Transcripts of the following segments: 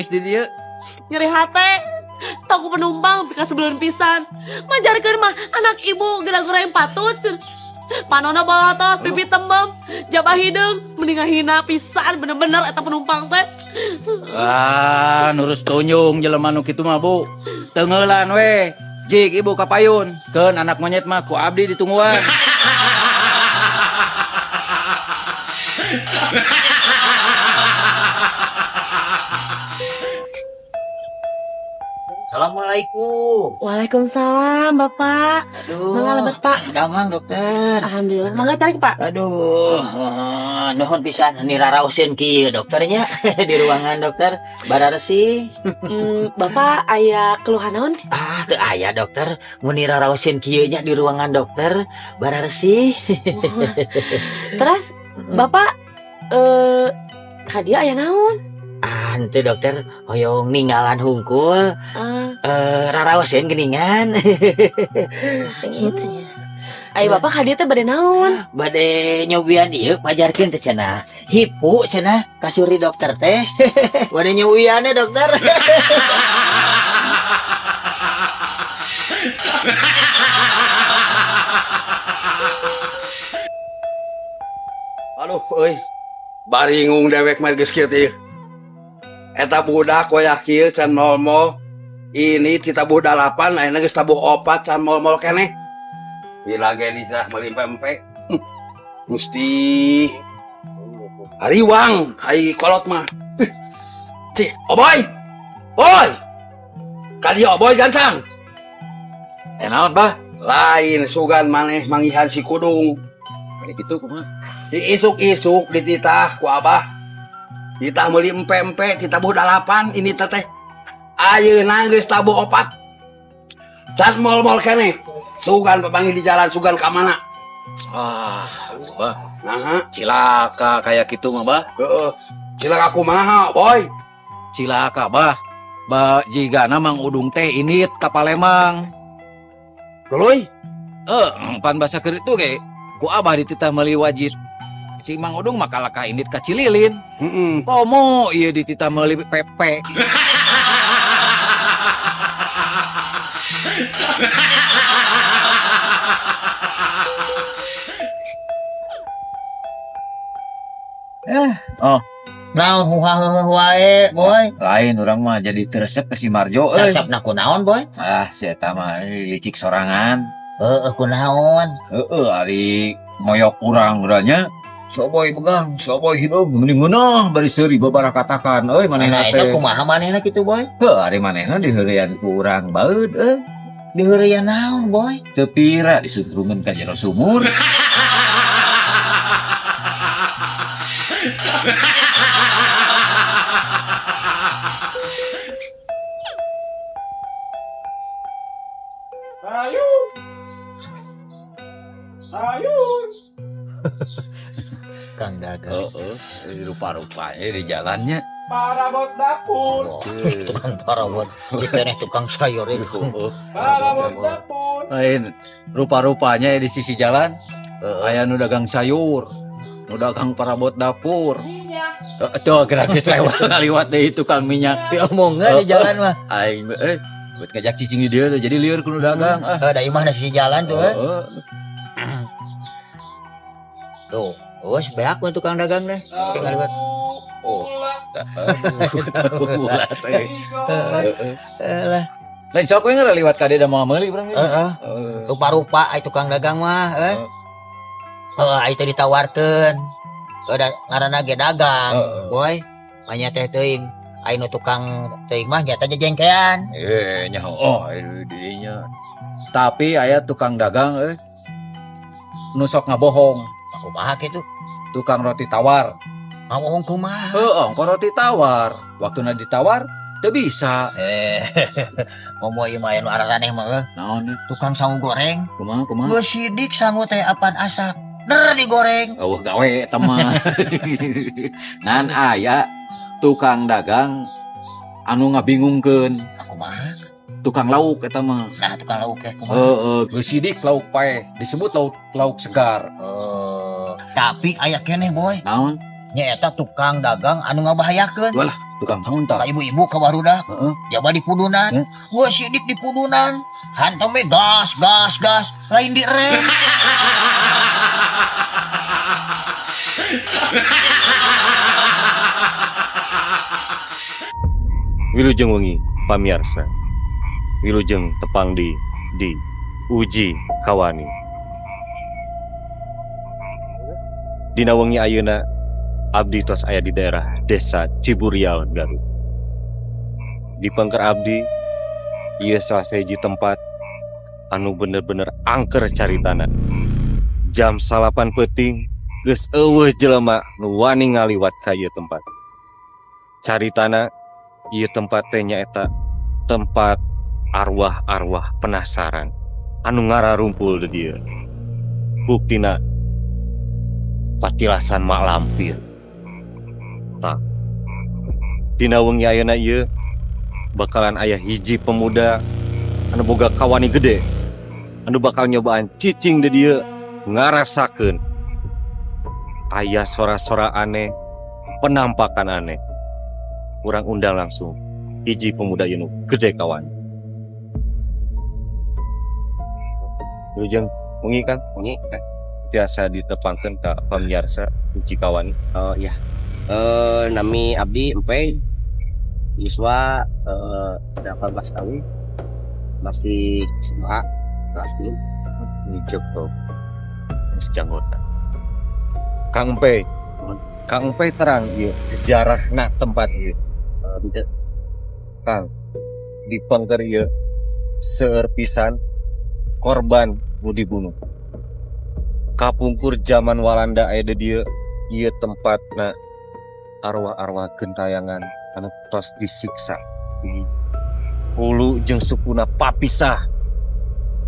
di dia? Nyeri hate. Taku penumpang pika sebelum pisan. Majarkeun mah anak ibu gerak-gerak yang patut. Panona bolotot, pipi tembem, jabah hidung, mendingan hina pisan bener-bener eta penumpang teh. Ah, nurus tunjung jelema nu kitu mah, Bu. Tengeulan we. Jik ibu kapayun. Keun anak monyet mah ku abdi ditungguan. Assalamualaikum. Waalaikumsalam, Bapak. Aduh. Mangga lebat, Pak. Damang dokter. Alhamdulillah. Mangga tarik, Pak. Aduh, nuhun pisan nirarauseun kieu dokternya di ruangan dokter. Bararesi. Bapak aya keluhan naon? Ah, teu aya dokter. Mun nirarauseun kieu nya di ruangan dokter. Bararesi. Terus Bapak kadia aya naon? Henteu dokter, hoyong ninggalan hungkul. Raraoseun geuningan. Gitu ya. Ayo Bapak kadia teh bade naon? Bade nyobian ieu pajarkeun teh cenah. Hipu cenah kasuri dokter teh. Bade nyobian dokter. Aduh, euy. Baringung dewek mah geus kieu teh. Eta budak we kieu can mol-mol. Ini ti tabuh 8, ayeuna geus tabuh 4 can mol-mol keneh. Bila ge disah meuli pempek. Gusti. Hariwang, ai kolot mah. Cih, oboy. Boy. Kali oboy gancang. Naon, Bah? Lain sugan maneh mangihan si kudung. Kayak gitu kumaha? Diisuk-isuk dititah ku abah. Ditah meuli empe-empe ditabuh 8 ini teteh. Ayeuna geus tabuh 4. Can mol-mol keneh. Sugan papanggih di jalan sugan ka mana? Ah, Bah. Nah, Cilaka kayak gitu mah, Bah. heeh. Cilaka kumaha, boy? Cilaka, Bah. Jigana Mang Udung teh init ka Palembang. Duluy. Pan basa keur itu ge. Ku abah dititah meuli wajib. Si Mang Udung mah kalaka init ka Cililin. Heeh. Komo ieu dititah meuli pepe. Naon wae, boy. Lain urang mah jadi teresep ke si Marjo euy. Resepna kunaon, boy? Ah, si eta mah licik sorangan. Heeh, kunaon? Ari moyok urang urangnya. Soboy pegang, soboy hidup, mending ngeunah bari seuri babara katakan. Euy manehna Eta teh. kumaha manehna kitu, boy? Ari manehna diheurean ku urang baeud Diheureun naon, boy? Teu pira disutrumeun ka jero sumur. Kang Dagang. Rupa-rupanya di jalannya. Parabot dapur, Tukang parabot. Jikeneh tukang sayur itu. parabot dapur. Lain rupa-rupanya di sisi jalan aya nu dagang sayur, nu dagang parabot dapur. Minyak, Tuh gerakis lewat ngaliwat deh tukang minyak. Diomongna di jalan mah. Aing buat ngajak cicing di dia jadi lieur kudu dagang. Da imah na sisi jalan tuh. Tuh, wes beak mah tukang dagang deh. Tinggal liwat. ulat, Lah, Lain sok we ngaliwat ka dia da mau meuli urang. heeh. Rupa-rupa ai tukang dagang mah, ai teh ditawarkeun. Da ngaranna ge dagang, boy. Manya teh teuing. Ai nu tukang teuing mah nyata jengkean. Nyaho didinya. Tapi aya tukang dagang nu sok ngabohong, Kumaha kitu? tukang roti tawar. Ngomong kumaha? Engko roti tawar. Waktuna ditawar teu bisa. Ngomong ieu mah anu araraneh mah Naon tukang sangu goreng. kumaha? Geus sidik sangu teh apaan asak. Der digoreng. Eueuh gawe eta mah. Ngan aya tukang dagang anu ngabingungkeun. Kumaha? Tukang lauk eta mah. Nah, tukang lauk teh kumaha? Geus sidik lauk pae, disebut lauk segar. Tapi aya keneh boy. Naon? Nya eta tukang dagang anu ngabahayakeun. Walah, tukang naon tah? Ka ibu-ibu ka barudak. Heeh. Jaba di pudunan. Wah sidik di pudunan. Hantam we gas. Lain di rem. Wilujeng wengi pamiarsa. Wilujeng tepang di uji kawani. Dina wengi ayeuna abdi tos aya di daerah desa Ciburial Garut. Di pangker abdi ieu salah sahiji tempat anu bener-bener angker caritana. Jam 8 peuting geus eueuh jelema nu wani ngaliwat ka ieu tempat. Caritana ieu tempat teh nyaeta tempat arwah-arwah penasaran anu ngararumpul di dieu. Buktina patilasan mak lampir. Nah, dina wengi ayeuna ieu bakalan aya hiji pemuda anu boga kawani gede anu bakal nyobaan cicing di dieu ngarasakeun aya sora-sora aneh, penampakan aneh. Urang undang langsung hiji pemuda ieu nu gede kawan. Wilujeng wengi kan? Wengi tiasa ditepangkeun ka pamiarsa uji kawan. Oh iya. Nami abdi empe siswa 18 tahun masih SMA kelas 6. Ini Joko Janggota. Kang Empe terang ieu sejarahna tempat ieu. Henteu. Kang di pangker ieu seueur pisan korban nu dibunuh. Kapungkur zaman Walanda aya di dieu ieu tempatna arwah-arwah gentayangan anu tos disiksa. Hulu jeung sukuna papisah.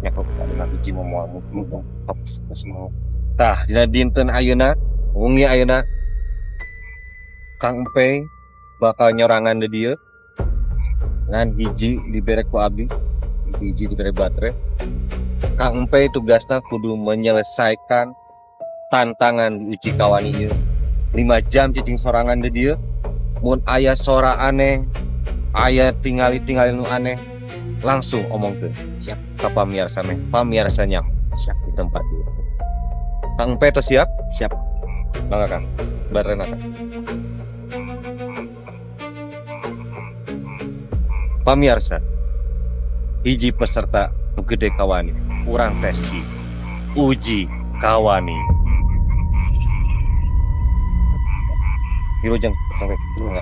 Ya kok ada hiji momoal mutung papisah semua. Tah dina dinten ayeuna, wengi ayeuna Kang Empe bakal nyorangan di dieu ngan hiji dibere ku abdi, hiji dibere baterai. Kang Empe tugasna kudu menyelesaikan tantangan uji kawani ieu. 5 jam cicing sorangan di dieu. Mun aya sora aneh, aya tingali-tingali nu aneh, langsung omongkeun. Siap ka pamiarsa meh. Pamiarsanya siap di tempat ieu. Kang Empe tos siap? Siap. Mangga Kang. Barena Kang. Pamiarsa, hiji peserta nu gede kawani, urang testi uji kawani. Wilujeng sampai enggak.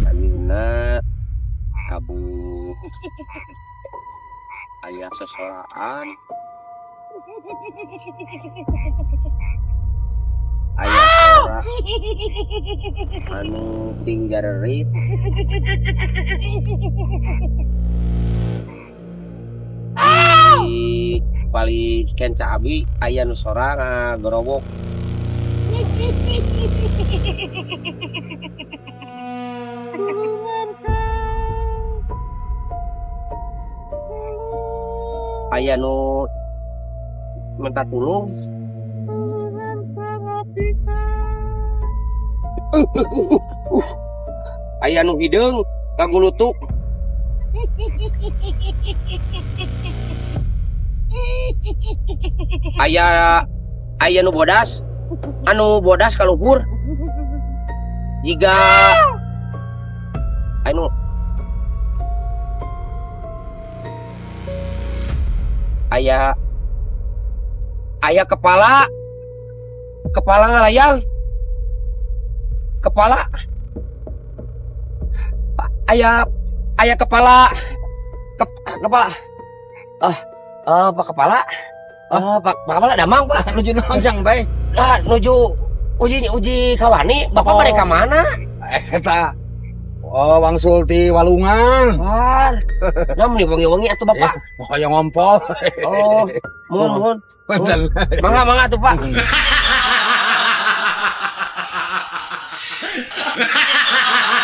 Ayeuna abu aya sesoraan aya sora anu tinggal rerit di paling kenca abi aya nu sora ngagorobok. Aya nu minta tulung. Aya nu hideung kagulutuk. Aya nu bodas. Anu bodas kaluhur. Jika anu aya kepala ngalayang, kepala aya kepala pak kepala pak kepala damang pak Nuju nonjang bae. nuju uji kawani bapak mereka mana Eta wangsul ti Walungan. wah nam nih wangi atuh bapak Hoyong ngompol. oh mohon Bener. mangga tuh pak Hahaha.